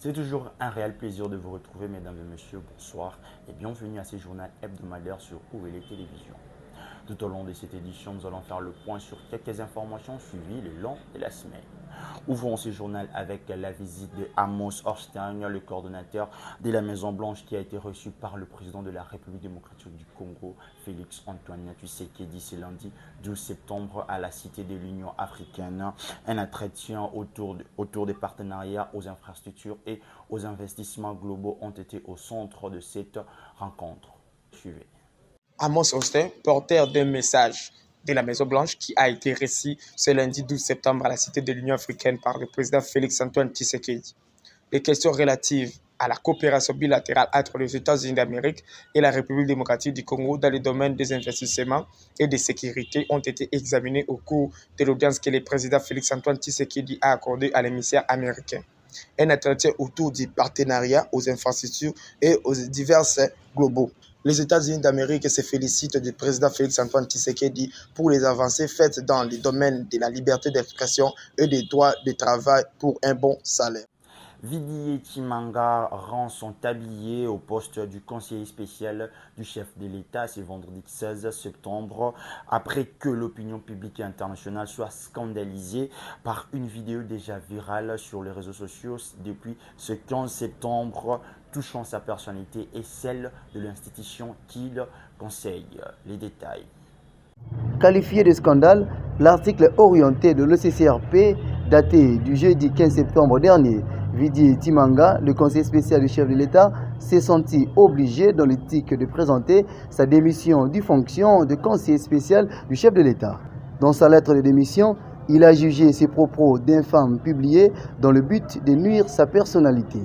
C'est toujours un réel plaisir de vous retrouver, mesdames et messieurs. Bonsoir et bienvenue à ce journal hebdomadaire sur OVL Télévision. Tout au long de cette édition, nous allons faire le point sur quelques informations suivies le long de la semaine. Ouvrons ce journal avec la visite de Amos Hochstein, le coordonnateur de la Maison-Blanche, qui a été reçu par le président de la République démocratique du Congo, Félix Antoine Tshisekedi, ce lundi 12 septembre à la Cité de l'Union africaine. Un entretien autour des partenariats aux infrastructures et aux investissements globaux ont été au centre de cette rencontre. Suivez. Amos Hochstein, porteur d'un message de la Maison-Blanche qui a été reçu ce lundi 12 septembre à la Cité de l'Union africaine par le président Félix Antoine Tshisekedi. Les questions relatives à la coopération bilatérale entre les États-Unis d'Amérique et la République démocratique du Congo dans le domaine des investissements et de sécurité ont été examinées au cours de l'audience que le président Félix Antoine Tshisekedi a accordée à l'émissaire américain. Un entretien autour du partenariat aux infrastructures et aux divers globaux. Les États-Unis d'Amérique se félicitent du président Félix Antoine Tshisekedi pour les avancées faites dans les domaines de la liberté d'expression et des droits de travail pour un bon salaire. Vidi Timanga rend son tablier au poste du conseiller spécial du chef de l'État ce vendredi 16 septembre, après que l'opinion publique internationale soit scandalisée par une vidéo déjà virale sur les réseaux sociaux depuis ce 15 septembre, touchant sa personnalité et celle de l'institution qu'il conseille. Les détails. Qualifié de scandale, l'article orienté de l'OCCRP daté du jeudi 15 septembre dernier, Vidi Timanga, le conseiller spécial du chef de l'État, s'est senti obligé dans l'éthique de présenter sa démission du fonction de conseiller spécial du chef de l'État. Dans sa lettre de démission, il a jugé ses propos d'infâme publiés dans le but de nuire sa personnalité.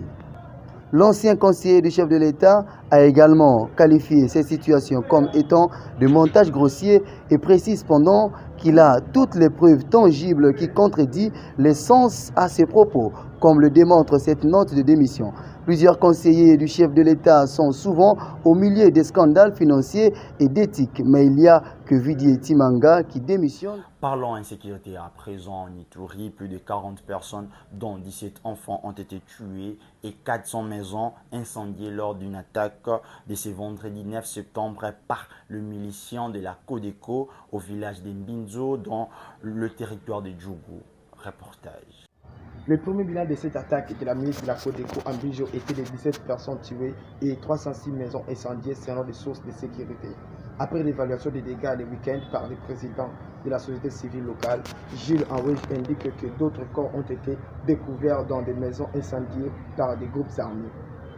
L'ancien conseiller du chef de l'État a également qualifié cette situation comme étant de montage grossier et précise pendant qu'il a toutes les preuves tangibles qui contredisent l'essence à ses propos, comme le démontre cette note de démission. Plusieurs conseillers du chef de l'État sont souvent au milieu des scandales financiers et d'éthique, mais il n'y a que Vidi Timanga qui démissionne. Parlons insécurité à présent en Ituri, plus de 40 personnes dont 17 enfants ont été tués et 400 maisons incendiées lors d'une attaque de ce vendredi 9 septembre par le milicien de la Codeco au village de Mbinzo dans le territoire de Djougou. Reportage. Le premier bilan de cette attaque de la ministre de la Codeco en Bijo était de 17 personnes tuées et 306 maisons incendiées selon des sources de sécurité. Après l'évaluation des dégâts le week-end par le président de la société civile locale, Gilles Henry indique que d'autres corps ont été découverts dans des maisons incendiées par des groupes armés.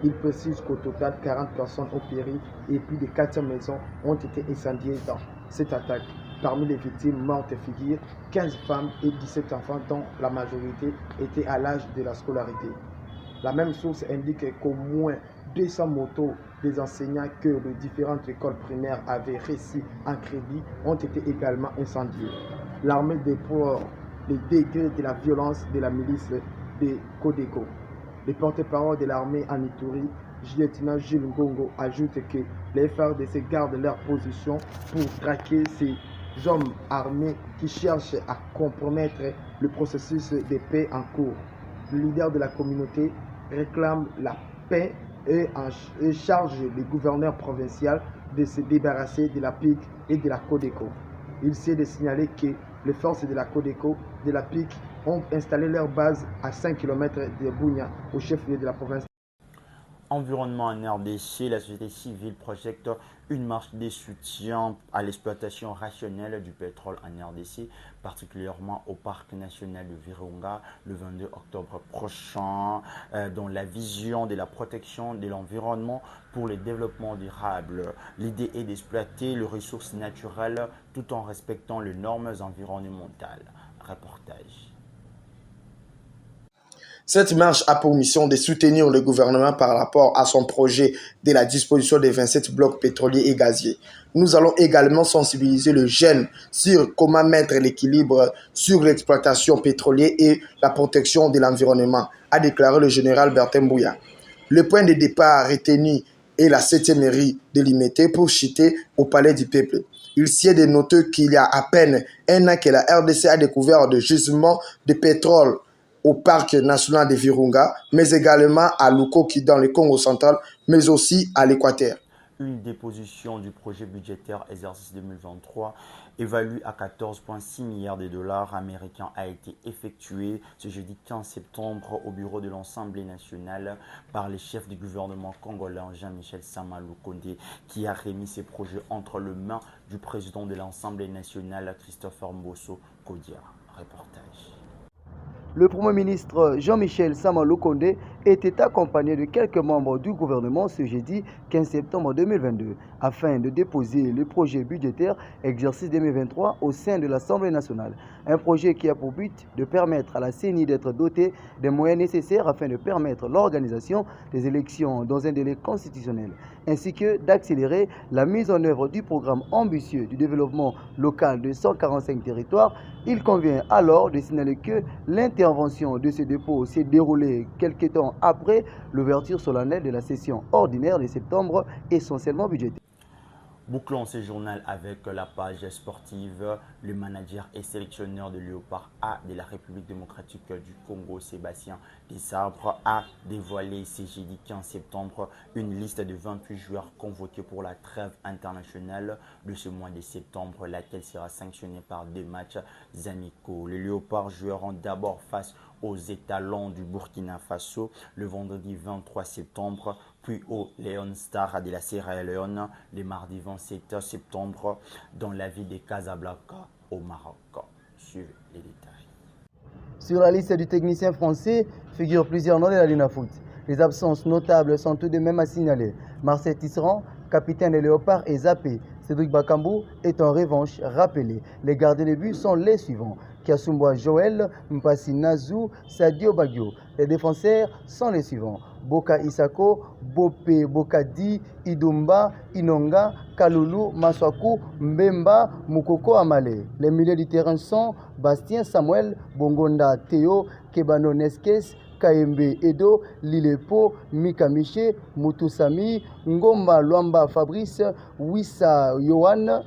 Il précise qu'au total, 40 personnes ont péri et plus de 400 maisons ont été incendiées dans cette attaque. Parmi les victimes mortes figurent 15 femmes et 17 enfants dont la majorité était à l'âge de la scolarité. La même source indique qu'au moins 200 motos des enseignants que les différentes écoles primaires avaient reçues en crédit ont été également incendiées. L'armée déplore les degrés de la violence de la milice de Codeco. Le porte-parole de l'armée en Ituri, lieutenant Gilles Ngongo, ajoute que les FARDC gardent leur position pour traquer ces hommes armés qui cherchent à compromettre le processus de paix en cours. Le leader de la communauté réclame la paix et charge le gouverneur provincial de se débarrasser de la PIC et de la Codeco. Il s'est de signaler que les forces de la Codeco, de la PIC, ont installé leur base à 5 km de Bunia, au chef-lieu de la province. Environnement en RDC, la société civile projette une marche de soutien à l'exploitation rationnelle du pétrole en RDC, particulièrement au parc national de Virunga le 22 octobre prochain, dans la vision de la protection de l'environnement pour le développement durable. L'idée est d'exploiter les ressources naturelles tout en respectant les normes environnementales. Reportage. Cette marche a pour mission de soutenir le gouvernement par rapport à son projet de la disposition des 27 blocs pétroliers et gaziers. Nous allons également sensibiliser le jeune sur comment mettre l'équilibre sur l'exploitation pétrolière et la protection de l'environnement, a déclaré le général Bertin Bouya. Le point de départ retenu est la 7e mairie délimitée pour chuter au Palais du Peuple. Il s'y de noter qu'il y a à peine un an que la RDC a découvert des gisements de pétrole au parc national de Virunga, mais également à Lukoki dans le Congo central, mais aussi à l'Équateur. Une déposition du projet budgétaire exercice 2023 évalué à 14,6 milliards de dollars américains a été effectuée ce jeudi 15 septembre au bureau de l'Assemblée nationale par le chef du gouvernement congolais Jean-Michel Sama Lukonde, qui a remis ces projets entre les mains du président de l'Assemblée nationale Christopher Mbosso Kodia. Reportage. Le Premier ministre Jean-Michel Sama Lukonde était accompagné de quelques membres du gouvernement ce jeudi 15 septembre 2022 afin de déposer le projet budgétaire exercice 2023 au sein de l'Assemblée nationale. Un projet qui a pour but de permettre à la CENI d'être dotée des moyens nécessaires afin de permettre l'organisation des élections dans un délai constitutionnel, ainsi que d'accélérer la mise en œuvre du programme ambitieux du développement local de 145 territoires. Il convient alors de signaler que l'intervention de ce dépôt s'est déroulée quelques temps après l'ouverture solennelle de la session ordinaire de septembre, essentiellement budgétaire. Bouclons ce journal avec la page sportive. Le manager et sélectionneur de Léopard A de la République démocratique du Congo, Sébastien Desabre, a dévoilé ce jeudi 15 septembre une liste de 28 joueurs convoqués pour la trêve internationale de ce mois de septembre, laquelle sera sanctionnée par 2 matchs amicaux. Les Léopards joueront d'abord face aux étalons du Burkina Faso le vendredi 23 septembre, puis au Leon Star de la Sierra Leone le mardi 27 septembre dans la ville de Casablanca au Maroc. Suivez les détails. Sur la liste du technicien français figurent plusieurs noms de la Linafoot. Les absences notables sont tout de même à signaler. Marcel Tisserand, capitaine des Léopards, est zappé. Cédric Bakambu est en revanche rappelé. Les gardiens de but sont les suivants: Kiasumboa Joël, Mpassi Nazou, Sadio Bagio. Les défenseurs sont les suivants: Boka Isako, Bope Bokadi, Idumba, Inonga, Kalulu, Maswaku, Mbemba, Mukoko Amale. Les milieux du terrain sont Bastien Samuel, Bongonda Théo, Kebano Neskes, Kaembe Edo, Lilepo, Mika Miché, Mutusami, Ngomba Luamba Fabrice, Wissa Yohan.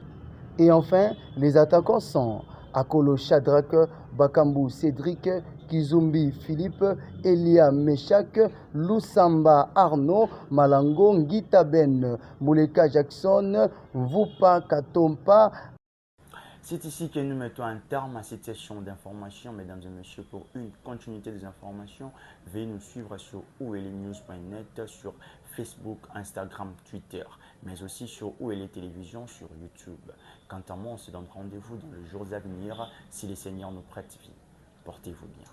Et enfin, les attaquants sont Akolo Shadrach, Bakambu Cédric, Kizumbi Philippe, Elia Meshak, Lusamba Arnaud, Malango Ngita Ben, Mouleka Jackson, Vupa Katompa. C'est ici que nous mettons un terme à cette session d'information, mesdames et messieurs. Pour une continuité des informations, veuillez nous suivre sur ouelenews.net, sur Facebook, Instagram, Twitter, mais aussi sur Ouele Télévision sur YouTube. Quant à moi, on se donne rendez-vous dans les jours à venir si les Seigneurs nous prêtent vie. Portez-vous bien.